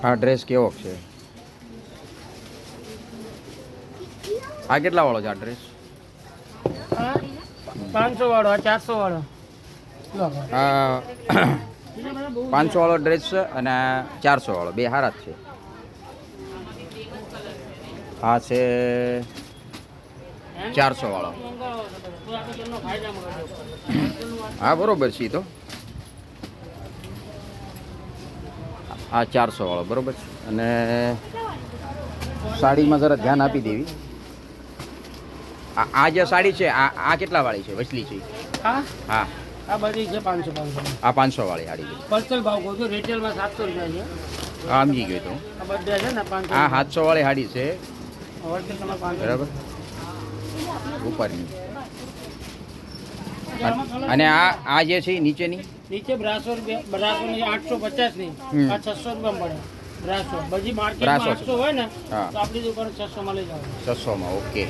આ ડ્રેસ કેવો છે? આ કેટલા વાળો છે આ ડ્રેસ? 500 વાળો, આ 400 વાળો. આ 500 વાળો ડ્રેસ છે અને 400 વાળો, બે હારા જ છે. આ છે 400 વાળો. હા બરોબર છે. તો આ 400 વાળો બરોબર છે. અને સાડીમાં જરા ધ્યાન આપી દેવી. આ જે સાડી છે આ કેટલા વાળી છે? વચલી છે? હા, હા, આ બધી છે 500. આ 500 વાળી સાડી છે. હોલસેલ ભાવ કહું છું, રિટેલમાં 700 રૂપિયા છે. હા સમજી ગયો તો. આ બધા છે ને 500. આ 700 વાળી સાડી છે હોલસેલ તમારે 500 બરાબર ઉપરની. અને આ જે છે નીચેની નીચે 1200 રૂપિયા, 1200 ની 850 ની, આ 600 રૂપિયા પડે. 1200 બધી માર્કેટમાં 800 હોય ને, હા. તો આપણી દુકાન 600 માં લઈ જાવ. 600 માં. ઓકે.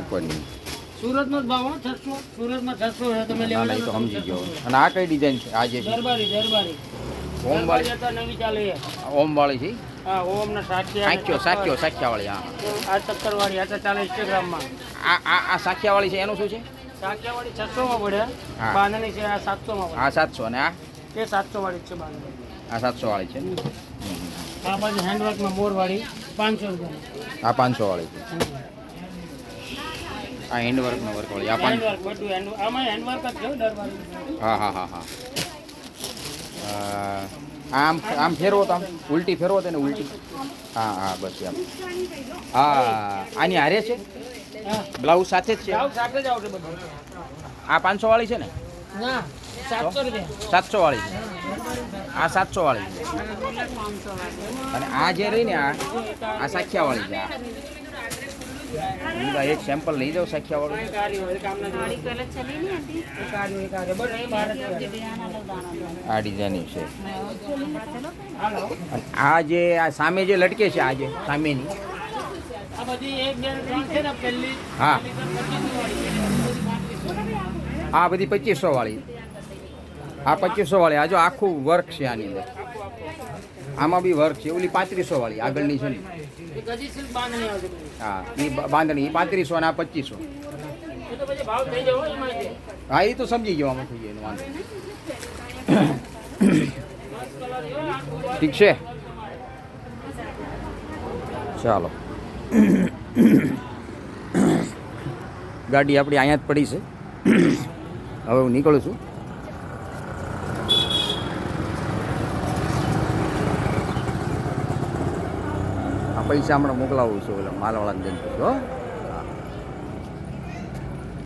ઉપરની સુરતનો જ ભાવ હો, 600. સુરતમાં 600 છે, તમે લેવા ના, એ તો જાવ સમજી ગયો. અને આ કઈ ડિઝાઇન છે? આ જે છે દરબારી. ઓમ વાળી? અત્યારે નવી ચાલે છે. ઓમ વાળી છે? હા, ઓમ ના સાખ્યા સાખ્યા વાળી. હા, આ 70 વાળી, આ તો ચાલે Instagram માં. આ સાખ્યા વાળી છે એનું શું છે? સાખ્યા વાળી 600 માં પડે. હા. બાંધણી છે આ 700 માં પડે. આ 700 અને આ એ 700 વાળી જ છે બાંધણી. આ 700 વાળી છે. આ બાજુ હેન્ડવર્કમાં મોર વાળી 500 રૂપિયા. આ 500 વાળી છે. આ હેન્ડવર્ક નો વર્ક વાળી આ 500. હેન્ડવર્ક બધું હેન્ડવર્ક, આમાં હેન્ડવર્ક જ છે દરબારી. હા હા હા હા. આમ ફેરવો તો આમ ઉલટી ફેરવો તો ને ઉલટી. હા હા બસ એમ. હા, આની હારે છે? હા, બ્લાઉઝ સાથે જ છે? ભાવ સાથે જ આવશે બધું. આ 500 વાળી છે ને? ના, 700 રૂપિયા. 700 વાળી છે. આ 700 વાળી છે. અને આ જે રહી ને આ સાખ્યા વાળી છે. આ એક સેમ્પલ લઈ જાઓ સાખ્યા વાળું. આ ડિઝાઇન છે. આ જે આ સામે જે લટકે છે, આ જે સામેની આ બધી 1 2 3 છે ને પહેલી. હા, આ બધી 2500 વાળી. આ 2500 વાળી. આ જો આખું વર્ક છે આની અંદર. આમાં બી વર્ક છે. ઓલી 3500 વાળી આગળની છે ને. એક હજી સિલ્ક બાંધણી આવશે બધી. હા, એ બાંધણી 3500 અને આ 2500. એ તો પછી ભાવ થઈ જાય હો એમાં જે. હા, એ તો સમજી ગયો. આમાં થઈ જાય એનો વાંધો નહીં. ઠીક છે, ચાલો. ગાડી આપણી અહીંયા જ પડી છે. હવે હું નીકળું છું. આ પૈસા હમણાં મોકલાવું છું ઓલા માલવાળાને જઈને.